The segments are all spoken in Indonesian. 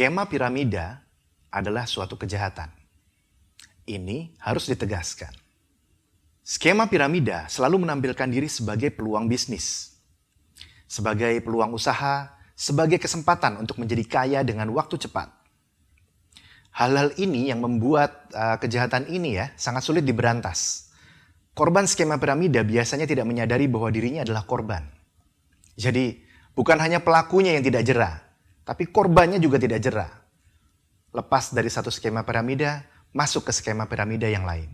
Skema piramida adalah suatu kejahatan. Ini harus ditegaskan. Skema piramida selalu menampilkan diri sebagai peluang bisnis, sebagai peluang usaha, sebagai kesempatan untuk menjadi kaya dengan waktu cepat. Hal-hal ini yang membuat kejahatan ini sangat sulit diberantas. Korban skema piramida biasanya tidak menyadari bahwa dirinya adalah korban. Jadi, bukan hanya pelakunya yang tidak jera, tapi korbannya juga tidak jera. Lepas dari satu skema piramida, masuk ke skema piramida yang lain.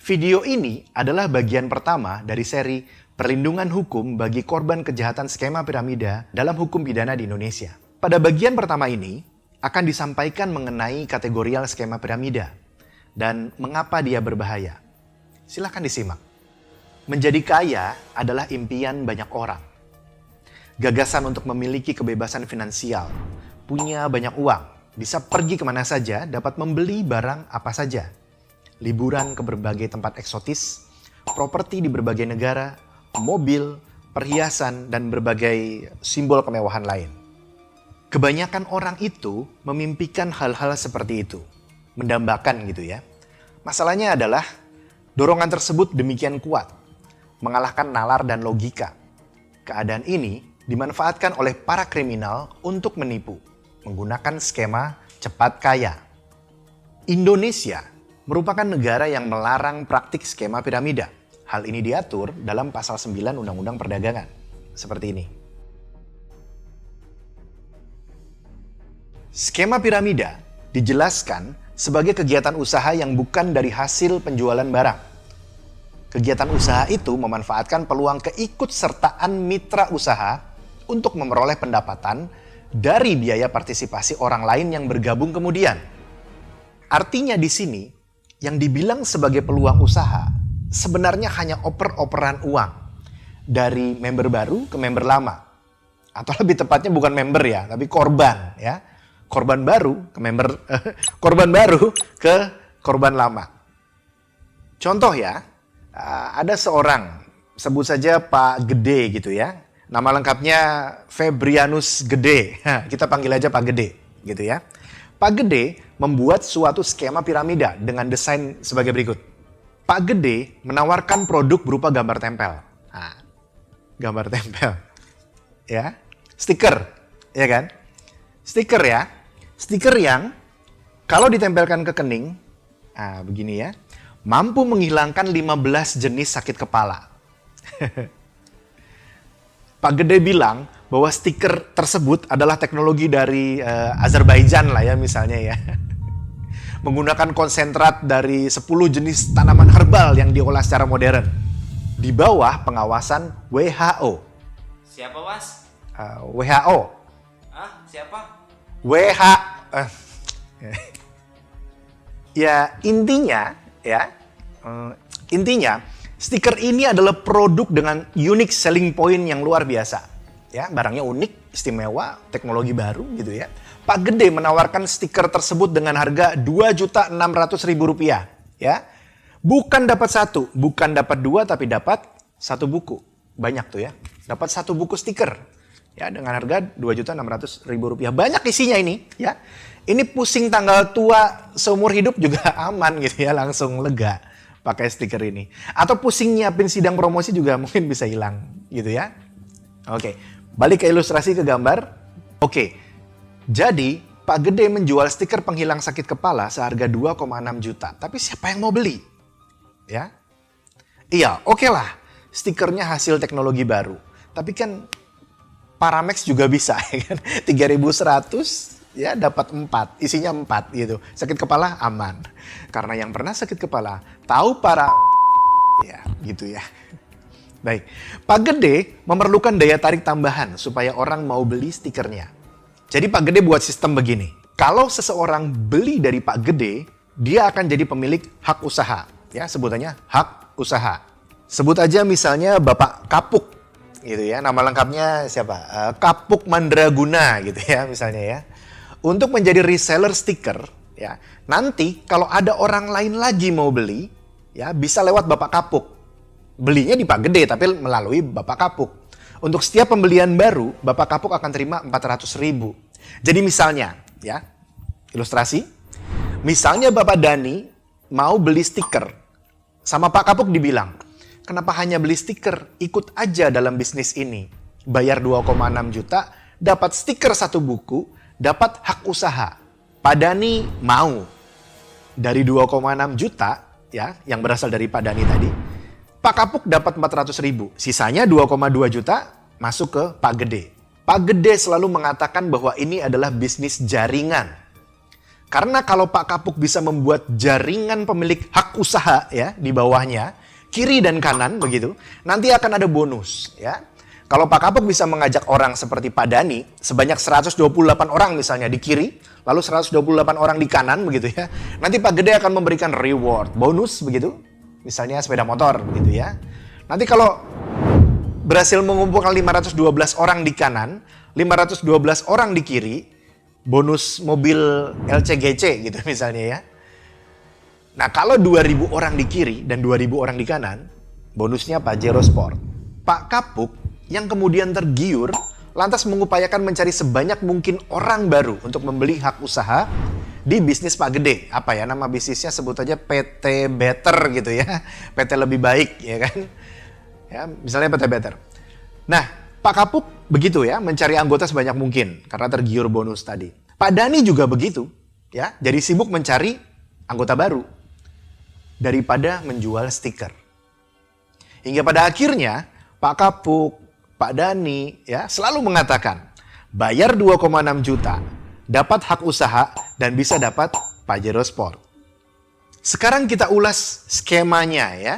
Video ini adalah bagian pertama dari seri Perlindungan Hukum bagi Korban Kejahatan Skema Piramida dalam Hukum Pidana di Indonesia. Pada bagian pertama ini, akan disampaikan mengenai kategorial skema piramida dan mengapa dia berbahaya. Silahkan disimak. Menjadi kaya adalah impian banyak orang. Gagasan untuk memiliki kebebasan finansial, punya banyak uang, bisa pergi kemana saja, dapat membeli barang apa saja. Liburan ke berbagai tempat eksotis, properti di berbagai negara, mobil, perhiasan, dan berbagai simbol kemewahan lain. Kebanyakan orang itu memimpikan hal-hal seperti itu, mendambakan gitu ya. Masalahnya adalah dorongan tersebut demikian kuat, mengalahkan nalar dan logika. Keadaan ini dimanfaatkan oleh para kriminal untuk menipu, menggunakan skema cepat kaya. Indonesia merupakan negara yang melarang praktik skema piramida. Hal ini diatur dalam pasal 9 Undang-Undang Perdagangan. Seperti ini. Skema piramida dijelaskan sebagai kegiatan usaha yang bukan dari hasil penjualan barang. Kegiatan usaha itu memanfaatkan peluang keikutsertaan mitra usaha untuk memperoleh pendapatan dari biaya partisipasi orang lain yang bergabung kemudian. Artinya di sini, yang dibilang sebagai peluang usaha sebenarnya hanya oper-operan uang dari member baru ke member lama. Atau lebih tepatnya bukan member ya, tapi korban ya. Korban baru ke member korban baru ke korban lama. Contoh ya, ada seorang, sebut saja Pak Gede gitu ya. Nama lengkapnya Febrianus Gede. Kita panggil aja Pak Gede gitu ya. Pak Gede membuat suatu skema piramida dengan desain sebagai berikut. Pak Gede menawarkan produk berupa gambar tempel. Nah, gambar tempel. Ya, stiker, ya kan? Stiker ya. Stiker yang kalau ditempelkan ke kening, begini ya, mampu menghilangkan 15 jenis sakit kepala. Pak Gede bilang bahwa stiker tersebut adalah teknologi dari Azerbaijan lah ya misalnya ya. Menggunakan konsentrat dari 10 jenis tanaman herbal yang diolah secara modern. Di bawah pengawasan WHO. Siapa, Was? WHO. Siapa? Ya, intinya stiker ini adalah produk dengan unique selling point yang luar biasa. Ya, barangnya unik, istimewa, teknologi baru gitu ya. Pak Gede menawarkan stiker tersebut dengan harga Rp2.600.000 ya. Bukan dapat satu, bukan dapat dua, tapi dapat satu buku. Banyak tuh ya. Dapat satu buku stiker ya dengan harga Rp2.600.000. Banyak isinya ini ya. Ini pusing tanggal tua seumur hidup juga aman gitu ya, langsung lega pakai stiker ini. Atau pusing nyiapin sidang promosi juga mungkin bisa hilang gitu ya. Oke, balik ke ilustrasi ke gambar. Oke. Jadi, Pak Gede menjual stiker penghilang sakit kepala seharga 2,6 juta. Tapi siapa yang mau beli? Ya? Iya, oke lah. Stikernya hasil teknologi baru. Tapi kan Paramex juga bisa, ya kan? 3.100 ya dapat 4, isinya 4 gitu. Sakit kepala aman. Karena yang pernah sakit kepala tahu ya, gitu ya. Baik. Pak Gede memerlukan daya tarik tambahan supaya orang mau beli stikernya. Jadi Pak Gede buat sistem begini. Kalau seseorang beli dari Pak Gede, dia akan jadi pemilik hak usaha. Ya, sebutannya hak usaha. Sebut aja misalnya Bapak Kapuk gitu ya. Nama lengkapnya siapa? Kapuk Mandraguna gitu ya misalnya ya. Untuk menjadi reseller stiker ya. Nanti kalau ada orang lain lagi mau beli ya bisa lewat Bapak Kapuk. Belinya di Pak Gede, tapi melalui Bapak Kapuk. Untuk setiap pembelian baru, Bapak Kapuk akan terima 400.000. Jadi misalnya, ya, ilustrasi. Misalnya Bapak Dani mau beli stiker. Sama Pak Kapuk dibilang, kenapa hanya beli stiker? Ikut aja dalam bisnis ini. Bayar 2,6 juta, dapat stiker 1 buku, dapat hak usaha. Pak Dani mau. Dari 2,6 juta, ya, yang berasal dari Pak Dani tadi, Pak Kapuk dapat 400.000. Sisanya 2,2 juta masuk ke Pak Gede. Pak Gede selalu mengatakan bahwa ini adalah bisnis jaringan. Karena kalau Pak Kapuk bisa membuat jaringan pemilik hak usaha ya di bawahnya, kiri dan kanan begitu, nanti akan ada bonus ya. Kalau Pak Kapuk bisa mengajak orang seperti Pak Dani, sebanyak 128 orang misalnya di kiri, lalu 128 orang di kanan begitu ya. Nanti Pak Gede akan memberikan reward, bonus begitu. Misalnya sepeda motor begitu ya. Nanti kalau berhasil mengumpulkan 512 orang di kanan, 512 orang di kiri, bonus mobil LCGC gitu misalnya ya. Nah kalau 2.000 orang di kiri dan 2.000 orang di kanan, bonusnya Pajero Sport. Pak Kapuk yang kemudian tergiur, lantas mengupayakan mencari sebanyak mungkin orang baru untuk membeli hak usaha di bisnis Pak Gede. Apa ya nama bisnisnya, sebut aja PT Better gitu ya. PT lebih baik ya kan. Ya, misalnya PT Better. Nah, Pak Kapuk begitu ya, mencari anggota sebanyak mungkin karena tergiur bonus tadi. Pak Dani juga begitu ya, jadi sibuk mencari anggota baru daripada menjual stiker. Hingga pada akhirnya Pak Kapuk, Pak Dani ya selalu mengatakan bayar 2,6 juta, dapat hak usaha dan bisa dapat Pajero Sport. Sekarang kita ulas skemanya ya.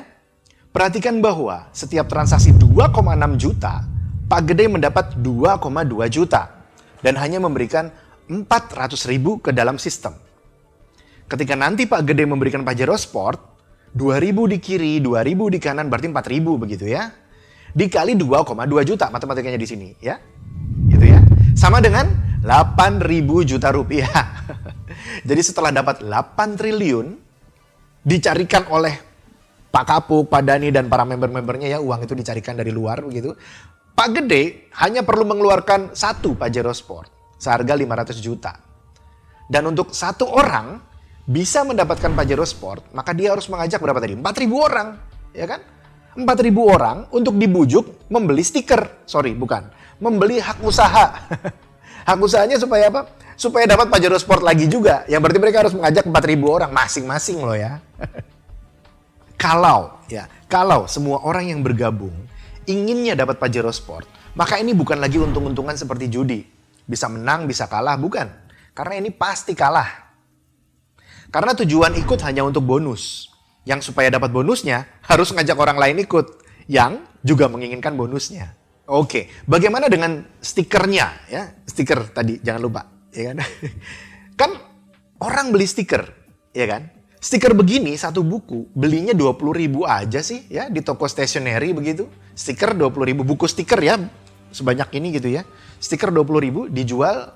Perhatikan bahwa setiap transaksi 2,6 juta, Pak Gede mendapat 2,2 juta dan hanya memberikan 400.000 ke dalam sistem. Ketika nanti Pak Gede memberikan Pajero Sport, 2.000 di kiri, 2.000 di kanan, berarti 4.000 begitu ya. Dikali 2,2 juta matematikanya di sini ya. Gitu ya. Sama dengan 8.000 juta rupiah. Jadi setelah dapat 8 triliun, dicarikan oleh Pak Kapuk, Pak Dani, dan para member-membernya ya, uang itu dicarikan dari luar begitu. Pak Gede hanya perlu mengeluarkan 1 Pajero Sport seharga 500 juta. Dan untuk 1 orang bisa mendapatkan Pajero Sport, maka dia harus mengajak berapa tadi? 4.000 orang, ya kan? 4.000 orang untuk dibujuk membeli stiker. Sorry, bukan. Membeli hak usaha. Hak usahanya supaya apa? Supaya dapat Pajero Sport lagi juga. Yang berarti mereka harus mengajak 4.000 orang masing-masing loh ya. Kalau semua orang yang bergabung inginnya dapat Pajero Sport, maka ini bukan lagi untung-untungan seperti judi. Bisa menang, bisa kalah, bukan. Karena ini pasti kalah. Karena tujuan ikut hanya untuk bonus. Yang supaya dapat bonusnya harus ngajak orang lain ikut yang juga menginginkan bonusnya. Oke, bagaimana dengan stikernya ya? Stiker tadi jangan lupa, ya kan? Kan orang beli stiker, ya kan? Stiker begini 1 buku belinya 20.000 aja sih ya di toko stationery begitu. Stiker 20.000, buku stiker ya sebanyak ini gitu ya. Stiker 20.000 dijual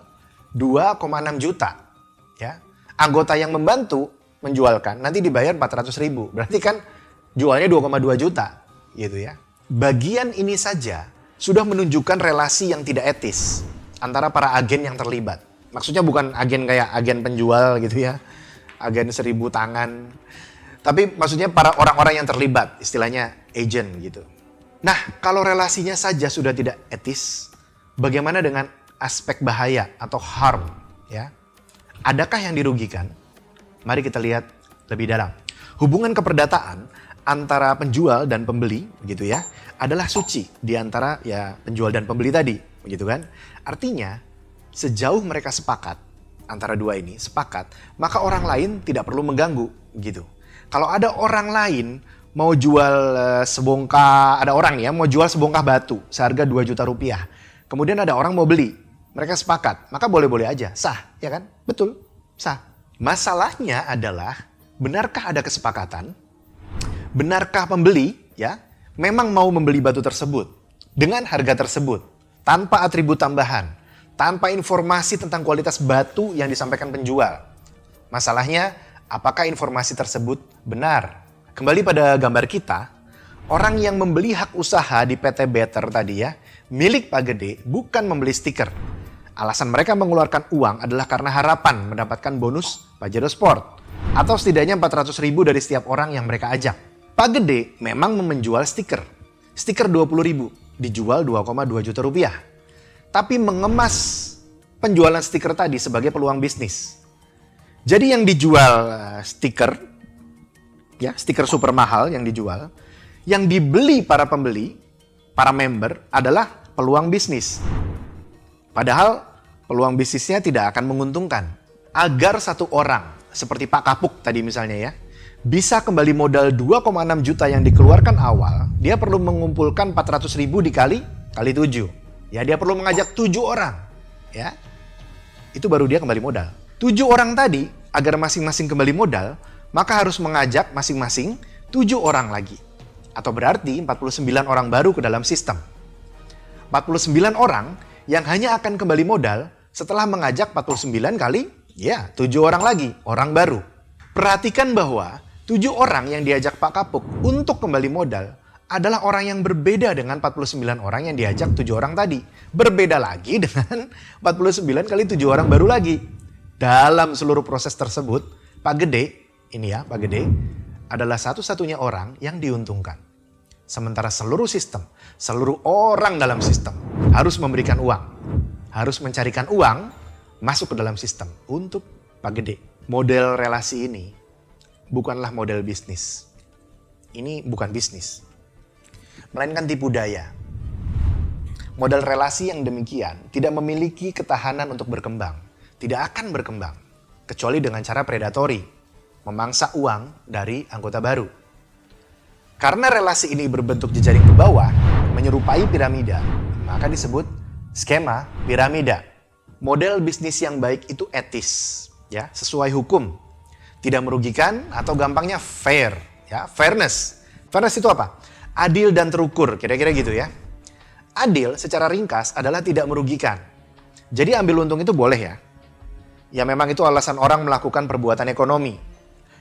2,6 juta ya. Anggota yang membantu menjualkan nanti dibayar 400.000. Berarti kan jualnya 2,2 juta gitu ya. Bagian ini saja sudah menunjukkan relasi yang tidak etis antara para agen yang terlibat. Maksudnya bukan agen kayak agen penjual gitu ya. Agen 1.000 tangan. Tapi maksudnya para orang-orang yang terlibat, istilahnya agent gitu. Nah, kalau relasinya saja sudah tidak etis, bagaimana dengan aspek bahaya atau harm ya? Adakah yang dirugikan? Mari kita lihat lebih dalam. Hubungan keperdataan antara penjual dan pembeli gitu ya, adalah suci di antara ya penjual dan pembeli tadi, begitu kan? Artinya, sejauh mereka sepakat antara dua ini sepakat, maka orang lain tidak perlu mengganggu gitu. Kalau ada orang lain mau jual ada orang ya mau jual sebongkah batu seharga 2 juta rupiah. Kemudian ada orang mau beli, mereka sepakat, maka boleh-boleh aja, sah, ya kan? Betul, sah. Masalahnya adalah, benarkah ada kesepakatan? Benarkah pembeli ya memang mau membeli batu tersebut dengan harga tersebut tanpa atribut tambahan? Tanpa informasi tentang kualitas batu yang disampaikan penjual. Masalahnya, apakah informasi tersebut benar? Kembali pada gambar kita, Orang yang membeli hak usaha di PT Better tadi ya, milik Pak Gede, bukan membeli stiker. Alasan mereka mengeluarkan uang adalah karena harapan mendapatkan bonus Pajero Sport. Atau setidaknya 400.000 dari setiap orang yang mereka ajak. Pak Gede memang menjual stiker. Stiker 20.000, dijual 2,2 juta rupiah. Tapi mengemas penjualan stiker tadi sebagai peluang bisnis. Jadi yang dijual stiker, ya stiker super mahal yang dijual, yang dibeli para pembeli, para member adalah peluang bisnis. Padahal peluang bisnisnya tidak akan menguntungkan. Agar satu orang, seperti Pak Kapuk tadi misalnya ya, bisa kembali modal 2,6 juta yang dikeluarkan awal, dia perlu mengumpulkan 400.000 dikali 7. Ya, dia perlu mengajak 7 orang. Ya, itu baru dia kembali modal. 7 orang tadi, agar masing-masing kembali modal, maka harus mengajak masing-masing 7 orang lagi. Atau berarti 49 orang baru ke dalam sistem. 49 orang yang hanya akan kembali modal setelah mengajak 49 kali, ya 7 orang lagi, orang baru. Perhatikan bahwa 7 orang yang diajak Pak Kapuk untuk kembali modal adalah orang yang berbeda dengan 49 orang yang diajak 7 orang tadi. Berbeda lagi dengan 49 kali 7 orang baru lagi. Dalam seluruh proses tersebut, Pak Gede, ini ya Pak Gede, adalah satu-satunya orang yang diuntungkan. Sementara seluruh sistem, seluruh orang dalam sistem harus memberikan uang. Harus mencarikan uang masuk ke dalam sistem untuk Pak Gede. Model relasi ini bukanlah model bisnis. Ini bukan bisnis, melainkan tipu daya. Model relasi yang demikian tidak memiliki ketahanan untuk berkembang. Tidak akan berkembang, kecuali dengan cara predatori, memangsa uang dari anggota baru. Karena relasi ini berbentuk jejaring ke bawah, menyerupai piramida, maka disebut skema piramida. Model bisnis yang baik itu etis, ya, sesuai hukum, tidak merugikan atau gampangnya fair, ya, fairness. Fairness itu apa? Adil dan terukur, kira-kira gitu ya. Adil secara ringkas adalah tidak merugikan. Jadi ambil untung itu boleh ya. Ya memang itu alasan orang melakukan perbuatan ekonomi.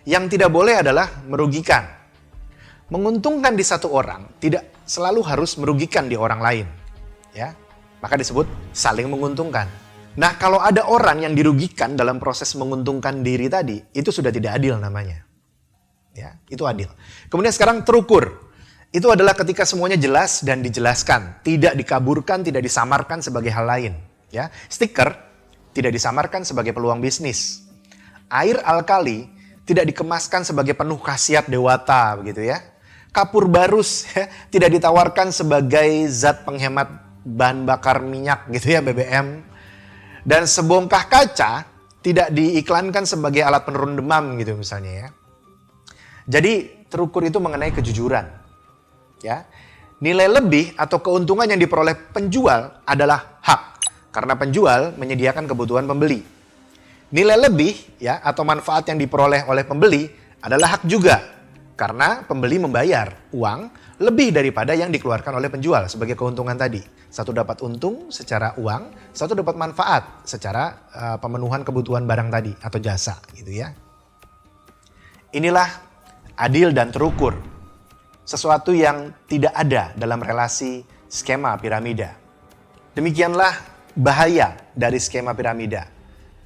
Yang tidak boleh adalah merugikan. Menguntungkan di satu orang tidak selalu harus merugikan di orang lain. Ya, maka disebut saling menguntungkan. Nah, kalau ada orang yang dirugikan dalam proses menguntungkan diri tadi, itu sudah tidak adil namanya. Ya, itu adil. Kemudian sekarang terukur. Itu adalah ketika semuanya jelas dan dijelaskan, tidak dikaburkan, tidak disamarkan sebagai hal lain. Ya, stiker tidak disamarkan sebagai peluang bisnis. Air alkali tidak dikemaskan sebagai penuh khasiat dewata, begitu ya. Kapur barus ya, tidak ditawarkan sebagai zat penghemat bahan bakar minyak gitu ya, BBM. Dan sebongkah kaca tidak diiklankan sebagai alat penurun demam gitu misalnya ya. Jadi terukur itu mengenai kejujuran. Ya. Nilai lebih atau keuntungan yang diperoleh penjual adalah hak. Karena penjual menyediakan kebutuhan pembeli. Nilai lebih ya atau manfaat yang diperoleh oleh pembeli adalah hak juga. Karena pembeli membayar uang lebih daripada yang dikeluarkan oleh penjual sebagai keuntungan tadi. Satu dapat untung secara uang, satu dapat manfaat secara pemenuhan kebutuhan barang tadi atau jasa gitu ya. Inilah adil dan terukur. Sesuatu yang tidak ada dalam relasi skema piramida. Demikianlah bahaya dari skema piramida.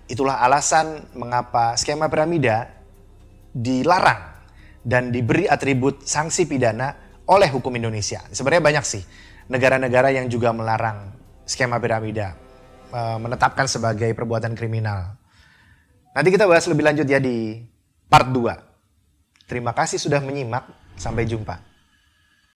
Itulah alasan mengapa skema piramida dilarang dan diberi atribut sanksi pidana oleh hukum Indonesia. Sebenarnya banyak sih negara-negara yang juga melarang skema piramida, menetapkan sebagai perbuatan kriminal. Nanti kita bahas lebih lanjut ya di part 2. Terima kasih sudah menyimak, sampai jumpa.